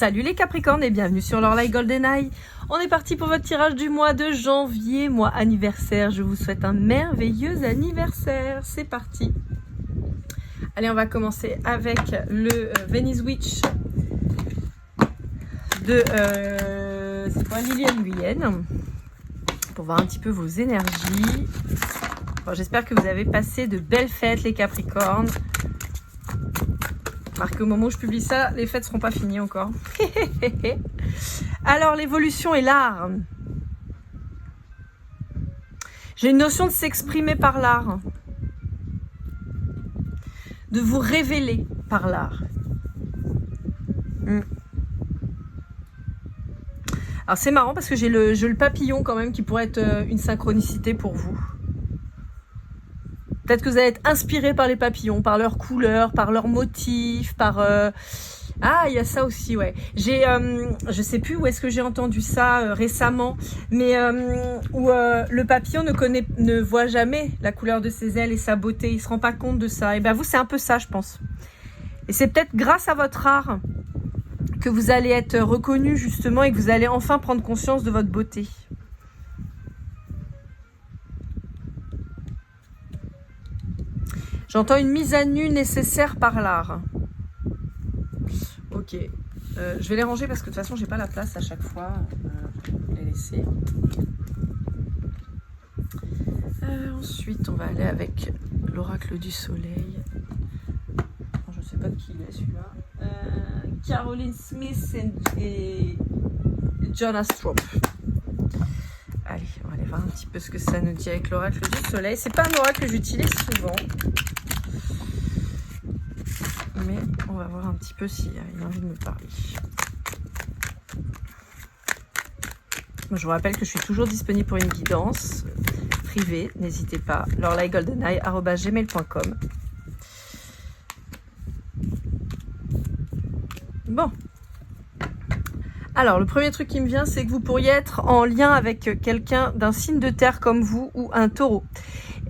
Salut les Capricornes et bienvenue sur leur Light Golden Eye. On est parti pour votre tirage du mois de janvier, mois anniversaire. Je vous souhaite un merveilleux anniversaire. C'est parti. Allez, on va commencer avec le Venice Witch de Liliane Guyenne pour voir un petit peu vos énergies. Bon, j'espère que vous avez passé de belles fêtes les Capricornes. Marque au moment où je publie ça, les fêtes ne seront pas finies encore. Alors, l'évolution et l'art. J'ai une notion de s'exprimer par l'art. De vous révéler par l'art. Alors, c'est marrant parce que j'ai le papillon quand même qui pourrait être une synchronicité pour vous. Peut-être que vous allez être inspiré par les papillons, par leurs couleurs, par leurs motifs, par... Ah, il y a ça aussi, ouais. Je sais plus où est-ce que j'ai entendu ça récemment, mais où le papillon ne voit jamais la couleur de ses ailes et sa beauté, il se rend pas compte de ça. Et bien vous, c'est un peu ça, je pense. Et c'est peut-être grâce à votre art que vous allez être reconnu justement et que vous allez enfin prendre conscience de votre beauté. J'entends une mise à nu nécessaire par l'art. Ok. Je vais les ranger parce que de toute façon, j'ai pas la place à chaque fois. Je vais les laisser. Ensuite, on va aller avec l'oracle du soleil. Je ne sais pas de qui il est celui-là. Caroline Smith et John Astrop. Allez, on va aller voir un petit peu ce que ça nous dit avec l'oracle du soleil. C'est pas un oracle que j'utilise souvent. Mais on va voir un petit peu s'il a envie de me parler. Je vous rappelle que je suis toujours disponible pour une guidance privée. N'hésitez pas. laurlightgoldeneye@gmail.com. Bon. Alors, le premier truc qui me vient, c'est que vous pourriez être en lien avec quelqu'un d'un signe de terre comme vous ou un taureau.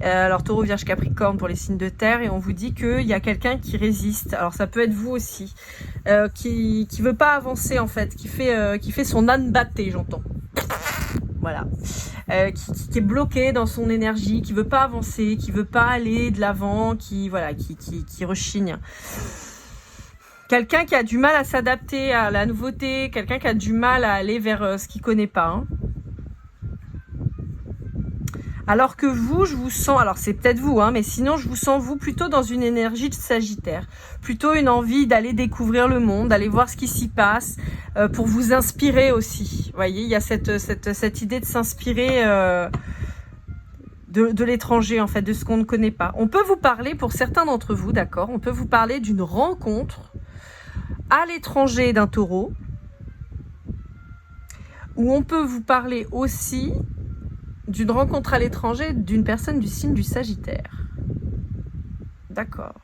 Alors, taureau, vierge, capricorne pour les signes de terre. Et on vous dit qu'il y a quelqu'un qui résiste. Alors, ça peut être vous aussi. Qui veut pas avancer, en fait. Qui fait son âne batté, j'entends. Voilà. Qui est bloqué dans son énergie. Qui veut pas avancer. Qui veut pas aller de l'avant. Qui rechigne. Quelqu'un qui a du mal à s'adapter à la nouveauté. Quelqu'un qui a du mal à aller vers ce qu'il connaît pas. Hein. Alors que vous, je vous sens, alors c'est peut-être vous, hein, mais sinon je vous sens vous plutôt dans une énergie de Sagittaire. Plutôt une envie d'aller découvrir le monde, d'aller voir ce qui s'y passe, pour vous inspirer aussi. Vous voyez, il y a cette idée de s'inspirer de l'étranger, en fait, de ce qu'on ne connaît pas. On peut vous parler, pour certains d'entre vous, d'accord, on peut vous parler d'une rencontre à l'étranger d'un taureau, ou on peut vous parler aussi d'une rencontre à l'étranger d'une personne du signe du Sagittaire. D'accord.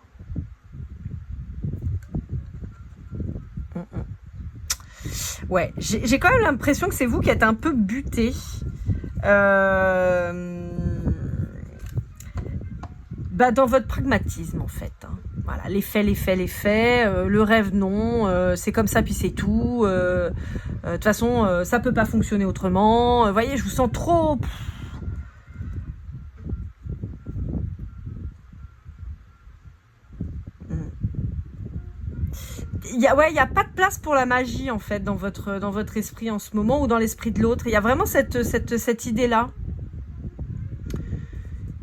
Ouais, j'ai quand même l'impression que c'est vous qui êtes un peu buté. Dans votre pragmatisme, en fait. Hein. Voilà, les faits, le rêve, non. C'est comme ça, puis c'est tout. De toute façon, ça peut pas fonctionner autrement. Vous voyez, je vous sens trop... Il y a pas de place pour la magie en fait dans votre esprit en ce moment ou dans l'esprit de l'autre. Il y a vraiment cette idée-là.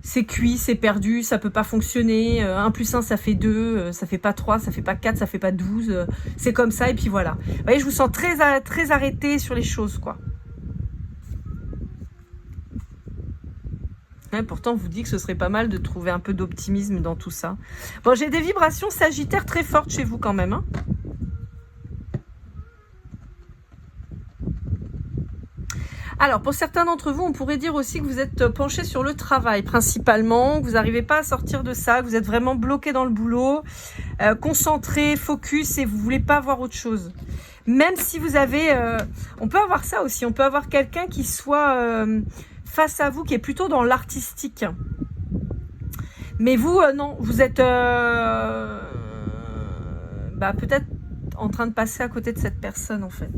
C'est cuit, c'est perdu, ça peut pas fonctionner. 1 + 1 ça fait 2, ça fait pas 3, ça fait pas 4, ça fait pas 12. C'est comme ça et puis voilà. Vous voyez, je vous sens très arrêté sur les choses quoi. Ouais, pourtant, on vous dit que ce serait pas mal de trouver un peu d'optimisme dans tout ça. Bon, j'ai des vibrations sagittaires très fortes chez vous quand même. Hein. Alors, pour certains d'entre vous, on pourrait dire aussi que vous êtes penchés sur le travail principalement, que vous n'arrivez pas à sortir de ça, que vous êtes vraiment bloqué dans le boulot, concentré, focus et vous voulez pas voir autre chose. Même si vous avez... on peut avoir ça aussi, on peut avoir quelqu'un qui soit... face à vous, qui est plutôt dans l'artistique. Mais vous, non, vous êtes peut-être en train de passer à côté de cette personne, en fait.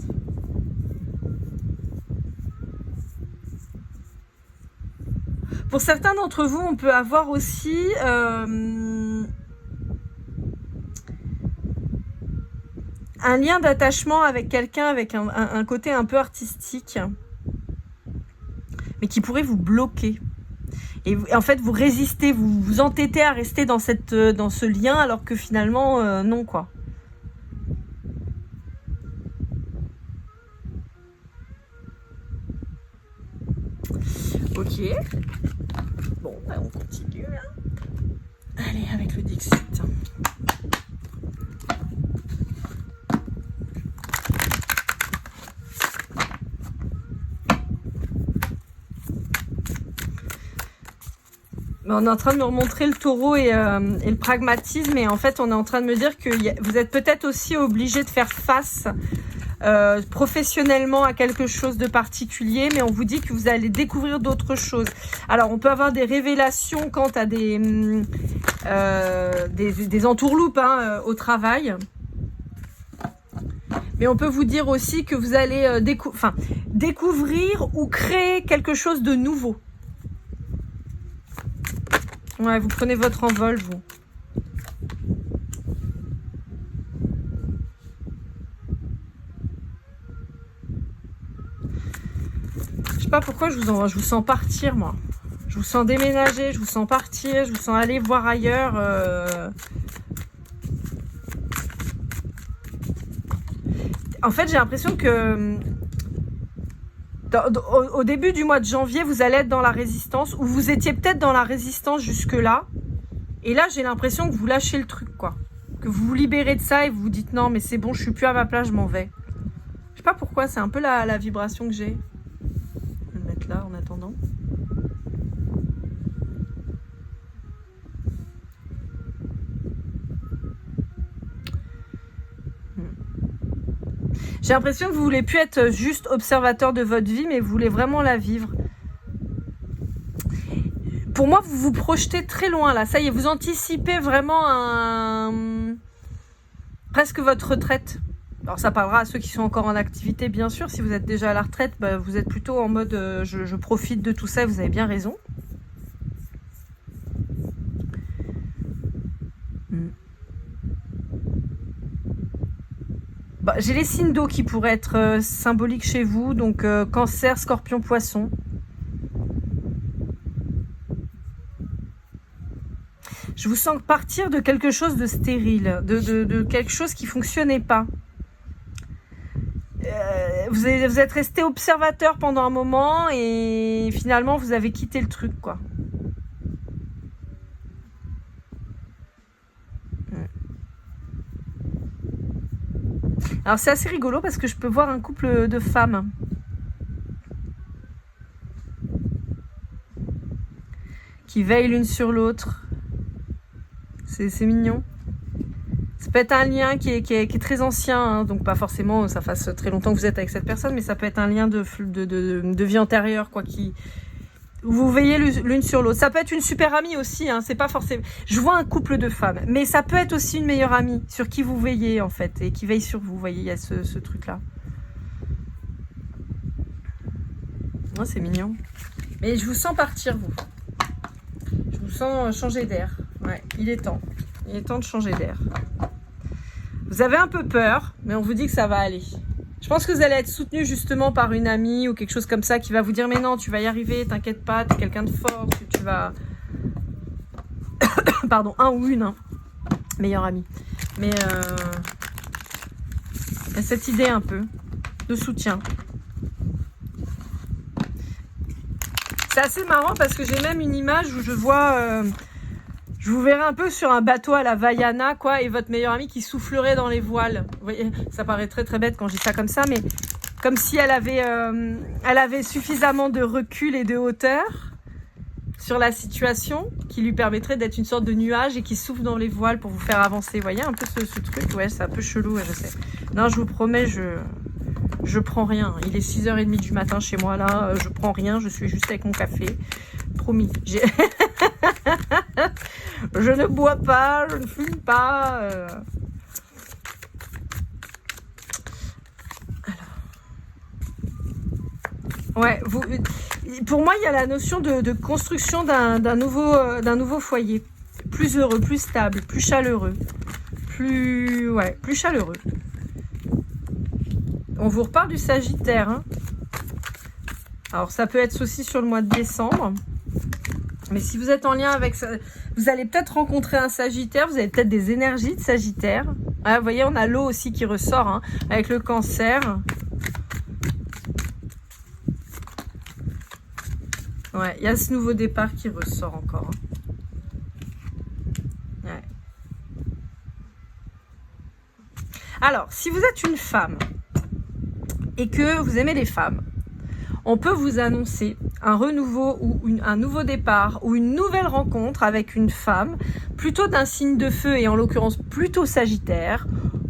Pour certains d'entre vous, on peut avoir aussi un lien d'attachement avec quelqu'un avec un côté un peu artistique, mais qui pourrait vous bloquer. Et en fait, vous résistez, vous vous entêtez à rester dans ce lien, alors que finalement, non, quoi. Ok. Bon, bah on continue, là. Allez, avec le Dixit. On est en train de me remontrer le taureau et le pragmatisme, et en fait on est en train de me dire que vous êtes peut-être aussi obligé de faire face professionnellement à quelque chose de particulier, mais on vous dit que vous allez découvrir d'autres choses. Alors on peut avoir des révélations quant à des entourloupes au travail, mais on peut vous dire aussi que vous allez découvrir ou créer quelque chose de nouveau. Ouais, vous prenez votre envol, vous. Je sais pas pourquoi je vous sens partir, moi. Je vous sens déménager, je vous sens partir, je vous sens aller voir ailleurs. En fait, j'ai l'impression que au début du mois de janvier, vous allez être dans la résistance, ou vous étiez peut-être dans la résistance jusque-là. Et là, j'ai l'impression que vous lâchez le truc, quoi. Que vous vous libérez de ça et vous vous dites non, mais c'est bon, je suis plus à ma place, je m'en vais. Je sais pas pourquoi, c'est un peu la vibration que j'ai. Je vais le mettre là en attendant. J'ai l'impression que vous voulez plus être juste observateur de votre vie, mais vous voulez vraiment la vivre. Pour moi, vous vous projetez très loin là. Ça y est, vous anticipez vraiment presque votre retraite. Alors ça parlera à ceux qui sont encore en activité, bien sûr. Si vous êtes déjà à la retraite, bah, vous êtes plutôt en mode je profite de tout ça, vous avez bien raison. Bah, j'ai les signes d'eau qui pourraient être symboliques chez vous, donc Cancer, Scorpion, Poisson. Je vous sens partir de quelque chose de stérile, de quelque chose qui ne fonctionnait pas. Vous êtes resté observateur pendant un moment et finalement vous avez quitté le truc, quoi. Alors c'est assez rigolo parce que je peux voir un couple de femmes qui veillent l'une sur l'autre. C'est mignon. Ça peut être un lien qui est très ancien, hein, donc pas forcément ça fasse très longtemps que vous êtes avec cette personne, mais ça peut être un lien de vie antérieure, quoi, vous veillez l'une sur l'autre. Ça peut être une super amie aussi, hein, c'est pas forcément... Je vois un couple de femmes, mais ça peut être aussi une meilleure amie sur qui vous veillez, en fait, et qui veille sur vous. Vous voyez, il y a ce truc-là. Oh, c'est mignon. Mais je vous sens partir, vous. Je vous sens changer d'air. Ouais, il est temps. Il est temps de changer d'air. Vous avez un peu peur, mais on vous dit que ça va aller. Je pense que vous allez être soutenu justement par une amie ou quelque chose comme ça qui va vous dire mais non, tu vas y arriver, t'inquiète pas, t'es quelqu'un de fort, tu vas... Pardon, un ou une, hein. Meilleure amie. Mais il y a cette idée un peu de soutien. C'est assez marrant parce que j'ai même une image où je vois... je vous verrai un peu sur un bateau à la Vaiana, quoi, et votre meilleure amie qui soufflerait dans les voiles. Vous voyez, ça paraît très très bête quand je dis ça comme ça, mais comme si elle avait suffisamment de recul et de hauteur sur la situation qui lui permettrait d'être une sorte de nuage et qui souffle dans les voiles pour vous faire avancer. Vous voyez un peu ce truc? Ouais, c'est un peu chelou, ouais, je sais. Non, je vous promets, je prends rien. Il est 6h30 du matin chez moi, là. Je prends rien, je suis juste avec mon café. Promis. Je ne bois pas, je ne fume pas. Ouais, pour moi, il y a la notion de construction d'un nouveau foyer. Plus heureux, plus stable, plus chaleureux. Plus chaleureux. On vous reparle du Sagittaire. Hein. Alors, ça peut être aussi sur le mois de décembre. Mais si vous êtes en lien avec ça, vous allez peut-être rencontrer un Sagittaire. Vous avez peut-être des énergies de Sagittaire. Ah, vous voyez, on a l'eau aussi qui ressort hein, avec le Cancer. Ouais, il y a ce nouveau départ qui ressort encore. Hein. Ouais. Alors, si vous êtes une femme et que vous aimez les femmes, on peut vous annoncer un renouveau ou un nouveau départ ou une nouvelle rencontre avec une femme, plutôt d'un signe de feu et en l'occurrence plutôt Sagittaire,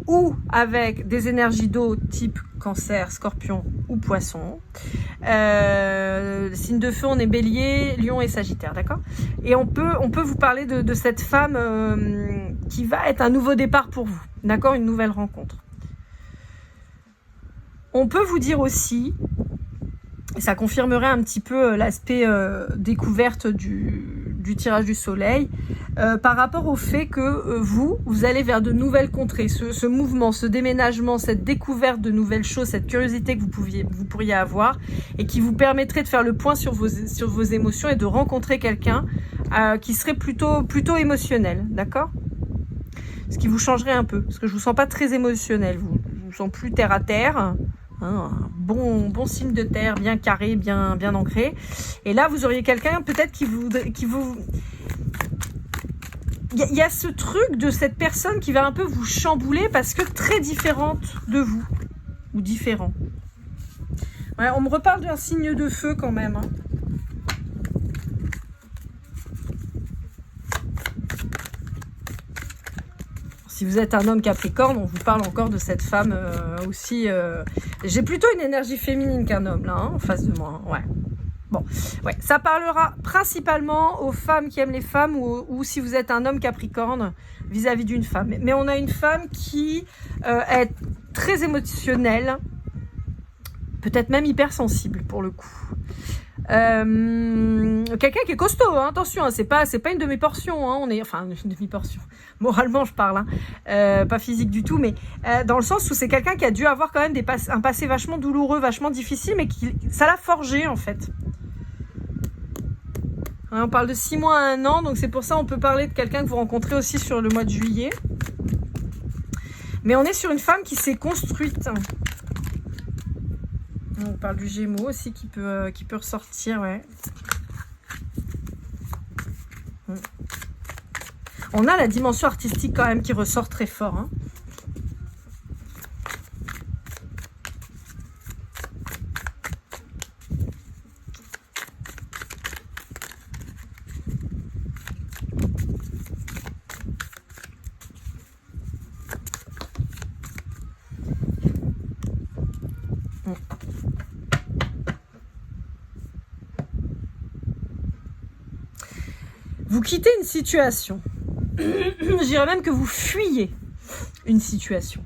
ou avec des énergies d'eau type Cancer, Scorpion ou Poisson. Signe de feu, on est Bélier, Lion et Sagittaire, d'accord? Et on peut vous parler de cette femme qui va être un nouveau départ pour vous, d'accord? Une nouvelle rencontre. On peut vous dire aussi, et ça confirmerait un petit peu l'aspect découverte du tirage du soleil, par rapport au fait que vous allez vers de nouvelles contrées. Ce mouvement, ce déménagement, cette découverte de nouvelles choses, cette curiosité que vous pourriez avoir et qui vous permettrait de faire le point sur vos émotions et de rencontrer quelqu'un qui serait plutôt émotionnel, d'accord? Ce qui vous changerait un peu, parce que je vous sens pas très émotionnel, je vous sens plus terre à terre. Un bon signe de terre, bien carré, bien ancré. Et là, vous auriez quelqu'un peut-être qui vous... Il y a ce truc de cette personne qui va un peu vous chambouler parce que très différente de vous. Ou différent. Ouais, on me reparle d'un signe de feu quand même. Hein. Si vous êtes un homme Capricorne, on vous parle encore de cette femme aussi. J'ai plutôt une énergie féminine qu'un homme, là, hein, en face de moi. Hein, ouais. Bon, ouais. Ça parlera principalement aux femmes qui aiment les femmes ou si vous êtes un homme Capricorne vis-à-vis d'une femme. Mais on a une femme qui est très émotionnelle, peut-être même hypersensible pour le coup. Quelqu'un qui est costaud, hein, attention, hein, c'est pas une demi-portion, hein, une demi-portion, moralement je parle, hein, pas physique du tout, mais dans le sens où c'est quelqu'un qui a dû avoir quand même un passé vachement douloureux, vachement difficile, mais ça l'a forgé en fait. Hein, on parle de 6 mois à 1 an, donc c'est pour ça on peut parler de quelqu'un que vous rencontrez aussi sur le mois de juillet. Mais on est sur une femme qui s'est construite. On parle du Gémeaux aussi qui peut ressortir, ouais. On a la dimension artistique quand même qui ressort très fort. Hein. Vous quittez une situation. Je dirais même que vous fuyez une situation.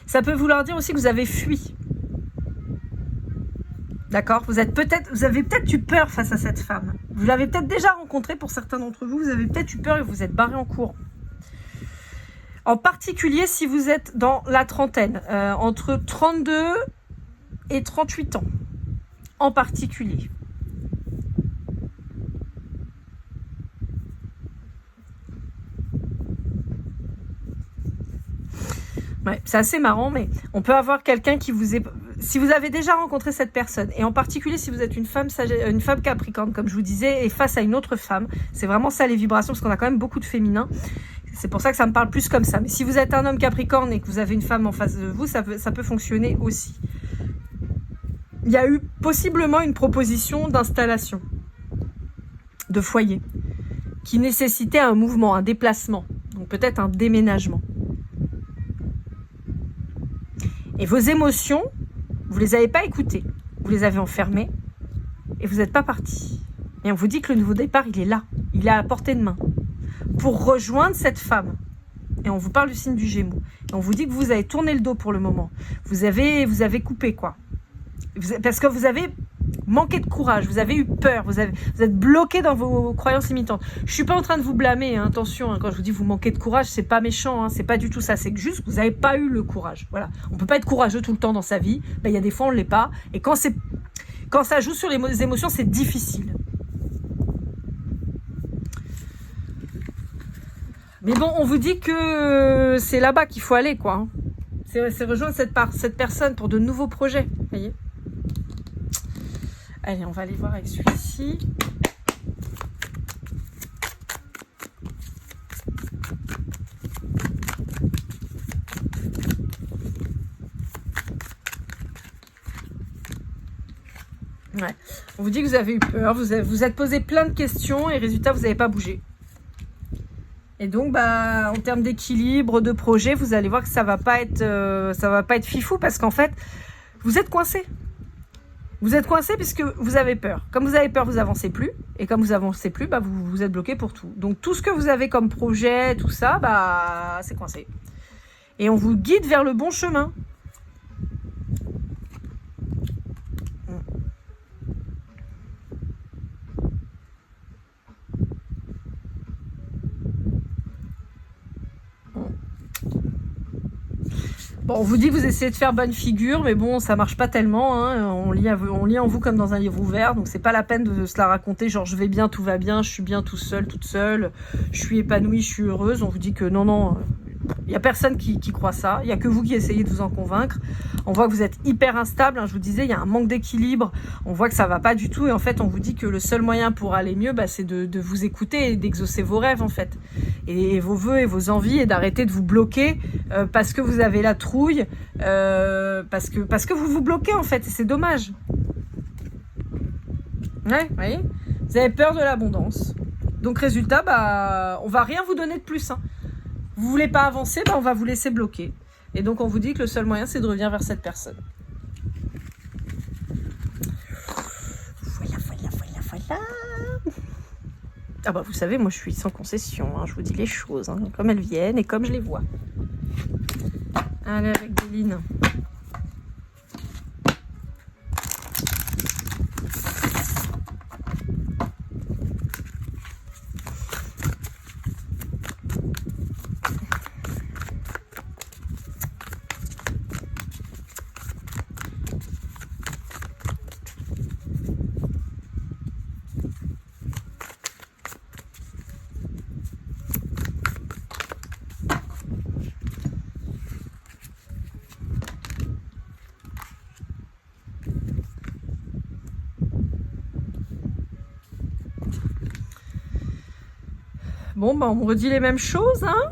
Ça peut vouloir dire aussi que vous avez fui. D'accord ? Vous avez peut-être eu peur face à cette femme. Vous l'avez peut-être déjà rencontrée pour certains d'entre vous. Vous avez peut-être eu peur et vous êtes barré en courant. En particulier si vous êtes dans la trentaine, entre 32 et 38 ans. En particulier. Ouais, c'est assez marrant, mais on peut avoir quelqu'un qui vous est... Si vous avez déjà rencontré cette personne, et en particulier si vous êtes une femme Capricorne, comme je vous disais, et face à une autre femme, c'est vraiment ça les vibrations, parce qu'on a quand même beaucoup de féminin. C'est pour ça que ça me parle plus comme ça. Mais si vous êtes un homme Capricorne et que vous avez une femme en face de vous, ça peut fonctionner aussi. Il y a eu possiblement une proposition d'installation, de foyer, qui nécessitait un mouvement, un déplacement, donc peut-être un déménagement. Et vos émotions, vous les avez pas écoutées, vous les avez enfermées et vous n'êtes pas parti. Et on vous dit que le nouveau départ, il est là, il est à portée de main pour rejoindre cette femme. Et on vous parle du signe du Gémeaux. Et on vous dit que vous avez tourné le dos pour le moment. Vous avez coupé, quoi. Parce que vous avez manqué de courage, vous avez eu peur, vous êtes bloqué dans vos croyances limitantes. Je suis pas en train de vous blâmer, hein, attention, hein, quand je vous dis vous manquez de courage, c'est pas méchant, hein, c'est pas du tout ça, c'est juste que vous n'avez pas eu le courage. Voilà, on peut pas être courageux tout le temps dans sa vie, ben, y a des fois on l'est pas, et quand ça joue sur les émotions, c'est difficile. Mais bon, on vous dit que c'est là-bas qu'il faut aller, quoi. Hein. C'est rejoindre cette personne pour de nouveaux projets, voyez. Allez, on va aller voir avec celui-ci. Ouais. On vous dit que vous avez eu peur, vous êtes posé plein de questions et résultat, vous n'avez pas bougé. Et donc, bah, en termes d'équilibre, de projet, vous allez voir que ça va pas être fifou parce qu'en fait, vous êtes coincé. Vous êtes coincé puisque vous avez peur. Comme vous avez peur, vous avancez plus. Et comme vous avancez plus, bah, vous êtes bloqué pour tout. Donc, tout ce que vous avez comme projet, tout ça, bah, c'est coincé. Et on vous guide vers le bon chemin. Bon, on vous dit que vous essayez de faire bonne figure, mais bon, ça marche pas tellement. Hein. On lit en vous comme dans un livre ouvert, donc c'est pas la peine de se la raconter. Genre, je vais bien, tout va bien, je suis bien tout seul, toute seule, je suis épanouie, je suis heureuse. On vous dit que non, il y a personne qui croit ça. Il y a que vous qui essayez de vous en convaincre. On voit que vous êtes hyper instable. Hein, je vous disais, il y a un manque d'équilibre. On voit que ça va pas du tout. Et en fait, on vous dit que le seul moyen pour aller mieux, bah, c'est de vous écouter et d'exaucer vos rêves, en fait. Et vos vœux et vos envies et d'arrêter de vous bloquer parce que vous avez la trouille, parce que vous vous bloquez, en fait. Et c'est dommage. Ouais, vous voyez, vous avez peur de l'abondance. Donc, résultat, bah, on va rien vous donner de plus. Hein. Vous voulez pas avancer, bah, on va vous laisser bloquer. Et donc, on vous dit que le seul moyen, c'est de revenir vers cette personne. Voilà. Ah bah, vous savez, moi, je suis sans concession. Hein. Je vous dis les choses, hein, comme elles viennent et comme je les vois. Allez, avec Déline. Bon, bah, on me redit les mêmes choses, hein.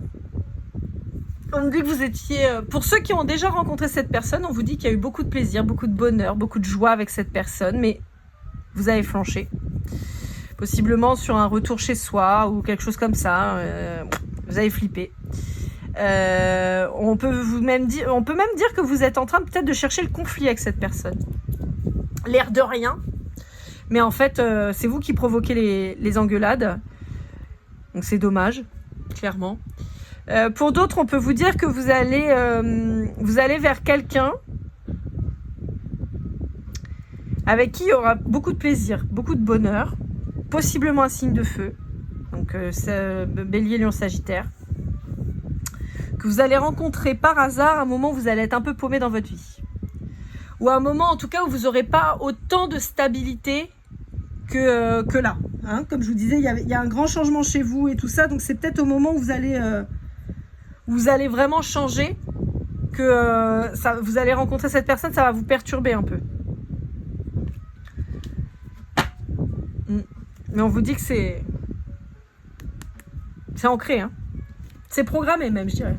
On me dit que vous étiez... Pour ceux qui ont déjà rencontré cette personne, on vous dit qu'il y a eu beaucoup de plaisir, beaucoup de bonheur, beaucoup de joie avec cette personne, mais vous avez flanché. Possiblement sur un retour chez soi ou quelque chose comme ça. Vous avez flippé. On peut même dire que vous êtes en train peut-être de chercher le conflit avec cette personne. L'air de rien. Mais en fait, c'est vous qui provoquez les engueulades. Donc c'est dommage, clairement. Pour d'autres, on peut vous dire que vous allez vers quelqu'un avec qui il y aura beaucoup de plaisir, beaucoup de bonheur, possiblement un signe de feu. Donc Bélier, Lion, Sagittaire. Que vous allez rencontrer par hasard un moment où vous allez être un peu paumé dans votre vie. Ou un moment en tout cas où vous n'aurez pas autant de stabilité que là. Hein, comme je vous disais, il y a un grand changement chez vous et tout ça, donc c'est peut-être au moment où vous allez vraiment changer que vous allez rencontrer cette personne, ça va vous perturber un peu. Mais on vous dit que c'est ancré, hein. C'est programmé même, je dirais.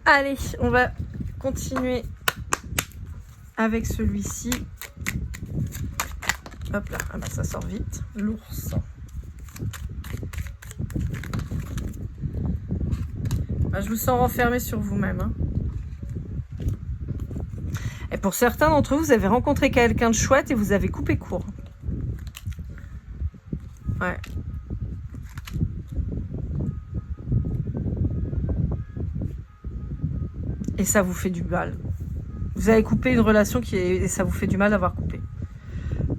Allez, on va continuer avec celui-ci. Hop là, ah bah ça sort vite. L'ours. Bah, je vous sens renfermé sur vous-même. Hein. Et pour certains d'entre vous, vous avez rencontré quelqu'un de chouette et vous avez coupé court. Ouais. et ça vous fait du mal. Vous avez coupé une relation et ça vous fait du mal d'avoir coupé.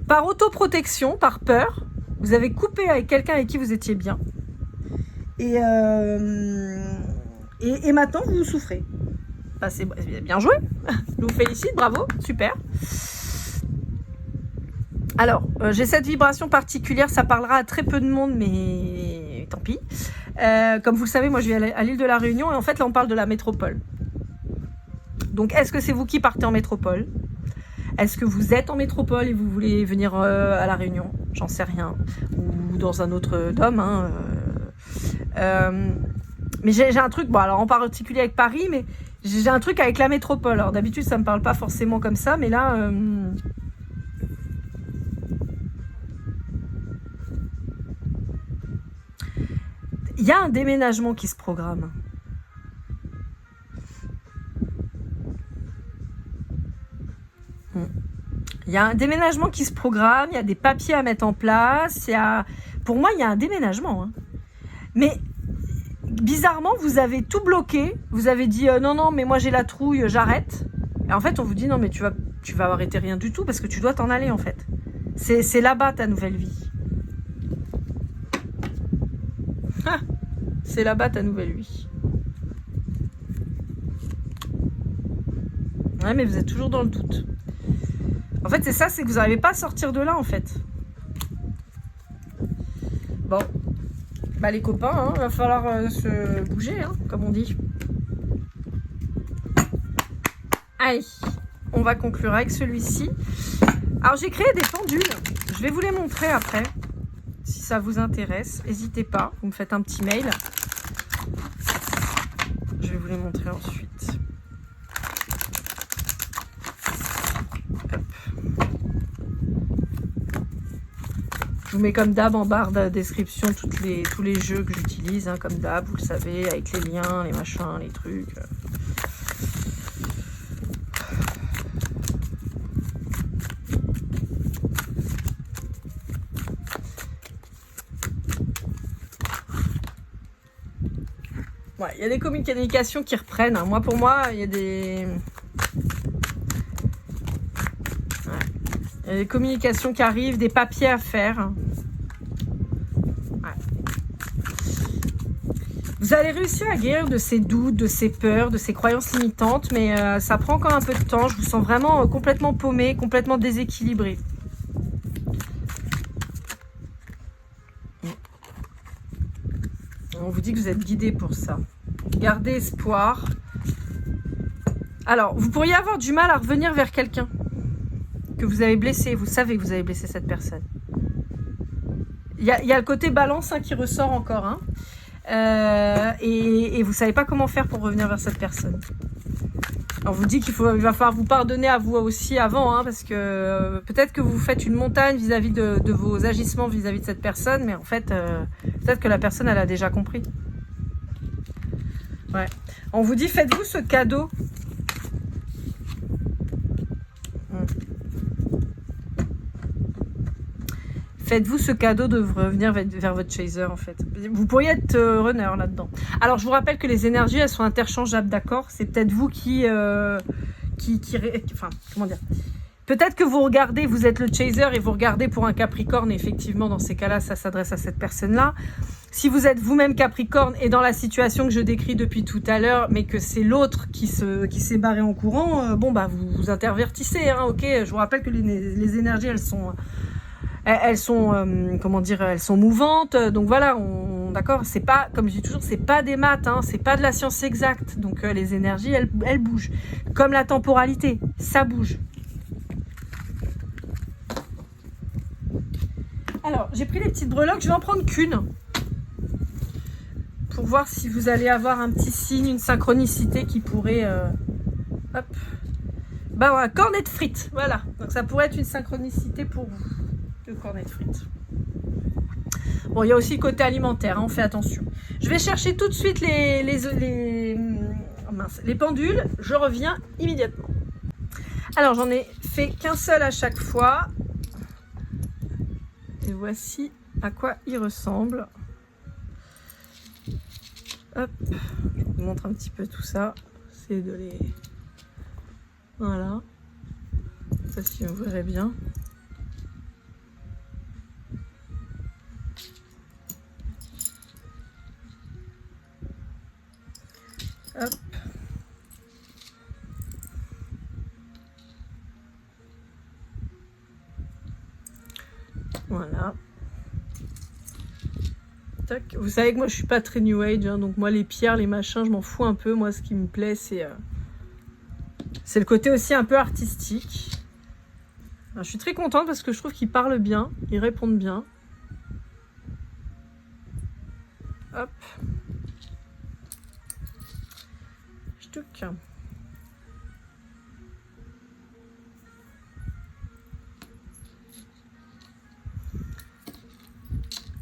Par autoprotection, par peur, vous avez coupé avec quelqu'un avec qui vous étiez bien. Et maintenant, vous souffrez. Bah, c'est bien joué. Je vous félicite, bravo, super. Alors, j'ai cette vibration particulière, ça parlera à très peu de monde, mais tant pis. Comme vous le savez, moi je vis à l'île de la Réunion et en fait là on parle de la métropole. Donc est-ce que c'est vous qui partez en métropole? Est-ce que vous êtes en métropole et vous voulez venir à la Réunion? J'en sais rien. Ou dans un autre dôme. Hein, mais j'ai un truc, bon alors en particulier avec Paris, mais j'ai un truc avec la métropole. Alors d'habitude ça me parle pas forcément comme ça, mais là... il y a un déménagement qui se programme. Il y a un déménagement qui se programme, il y a des papiers à mettre en place, pour moi il y a un déménagement. Hein. Mais bizarrement, vous avez tout bloqué, vous avez dit non, mais moi j'ai la trouille, j'arrête. Et en fait, on vous dit non, mais tu vas arrêter rien du tout parce que tu dois t'en aller en fait. C'est là-bas ta nouvelle vie. C'est là-bas ta nouvelle vie. Ouais, mais vous êtes toujours dans le doute. En fait, c'est ça, c'est que vous n'arrivez pas à sortir de là, en fait. Bon. Bah, les copains, il va falloir se bouger, hein, comme on dit. Allez, on va conclure avec celui-ci. Alors, j'ai créé des pendules. Je vais vous les montrer après. Si ça vous intéresse, n'hésitez pas. Vous me faites un petit mail. Je vais vous les montrer ensuite. Hop. Je vous mets comme d'hab en barre de description tous les jeux que j'utilise, hein, comme d'hab, vous le savez, avec les liens, les machins, les trucs. Ouais, il y a des communications qui reprennent. Hein. Moi, pour moi, il y a des... Il y a des communications qui arrivent, des papiers à faire. Ouais. Vous allez réussir à guérir de ces doutes, de ces peurs, de ces croyances limitantes, mais ça prend encore un peu de temps. Je vous sens vraiment complètement paumé, complètement déséquilibré. On vous dit que vous êtes guidé pour ça. Gardez espoir. Alors, vous pourriez avoir du mal à revenir vers quelqu'un que vous avez blessé. Vous savez que vous avez blessé cette personne. Il y a le côté balance qui ressort encore. Hein. Et vous ne savez pas comment faire pour revenir vers cette personne. On vous dit qu'il va falloir vous pardonner à vous aussi avant, hein, parce que peut-être que vous faites une montagne vis-à-vis de vos agissements vis-à-vis de cette personne, mais en fait, peut-être que la personne, elle a déjà compris. Ouais. On vous dit, faites-vous ce cadeau. Faites-vous ce cadeau de revenir vers votre chaser, en fait. Vous pourriez être runner là-dedans. Alors, je vous rappelle que les énergies, elles sont interchangeables, d'accord? C'est peut-être vous enfin, comment dire? Peut-être que vous regardez, vous êtes le chaser et vous regardez pour un Capricorne. Et effectivement, dans ces cas-là, ça s'adresse à cette personne-là. Si vous êtes vous-même Capricorne et dans la situation que je décris depuis tout à l'heure, mais que c'est l'autre qui s'est barré en courant, bon, bah, vous intervertissez, hein, ok? Je vous rappelle que les énergies, elles sont comment dire, elles sont mouvantes, donc voilà, d'accord, c'est pas, comme je dis toujours, c'est pas des maths, hein, c'est pas de la science exacte, donc les énergies, elles bougent, comme la temporalité, ça bouge. Alors, j'ai pris les petites breloques, je vais en prendre qu'une, pour voir si vous allez avoir un petit signe, une synchronicité qui pourrait, hop, bah voilà, cornet de frites, voilà, donc ça pourrait être une synchronicité pour vous. Le cornet de frites. Bon, il y a aussi le côté alimentaire, hein, on fait attention. Je vais chercher tout de suite les pendules. Je reviens immédiatement. Alors, j'en ai fait qu'un seul à chaque fois. Et voici à quoi il ressemble. Hop, je vous montre un petit peu tout ça. essayer de les... Voilà. Ça, si vous verrez bien. Hop. Voilà. Tac. Vous savez que moi je suis pas très new age, hein, donc moi les pierres, les machins, je m'en fous un peu. Moi ce qui me plaît c'est le côté aussi un peu artistique. Alors, je suis très contente parce que je trouve qu'ils parlent bien, ils répondent bien. Hop. Ch'touk.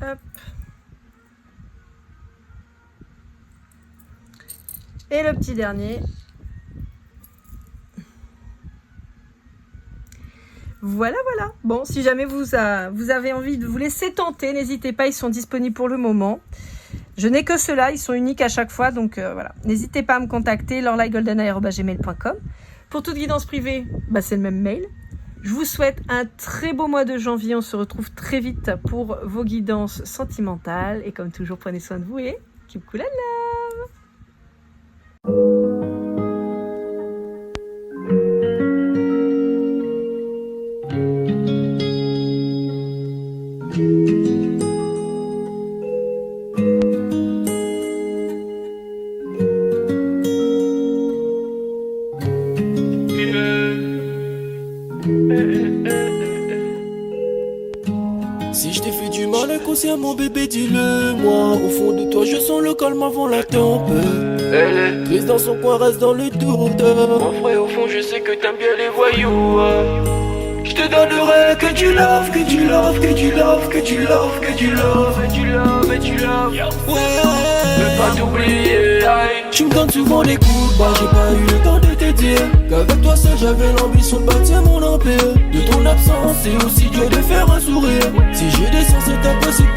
Hop. Et le petit dernier. Voilà, voilà. Bon, si jamais vous avez envie de vous laisser tenter, n'hésitez pas, ils sont disponibles pour le moment. Je n'ai que ceux-là, ils sont uniques à chaque fois, donc voilà. N'hésitez pas à me contacter, lorlaigolden@gmail.com. Pour toute guidance privée, bah, c'est le même mail. Je vous souhaite un très beau mois de janvier. On se retrouve très vite pour vos guidances sentimentales. Et comme toujours, prenez soin de vous et keep cool and love. Si je t'ai fait du mal inconsciemment bébé dis-le moi. Au fond de toi je sens le calme avant la tempête. Elle est triste dans son coin, reste dans le doute. Mon frère au fond je sais que t'aimes bien les voyous. Je te donnerai que du love, que du love, que du love, que du love, que du love, et du love, et du love. Ouais, veux pas t'oublier. Tu me donnes souvent des coups, bah j'ai pas eu le temps de te dire qu'avec toi seul j'avais l'ambition de bâtir mon empire. De ton absence c'est aussi dur de faire un sourire. Si j'ai des sens c'est impossible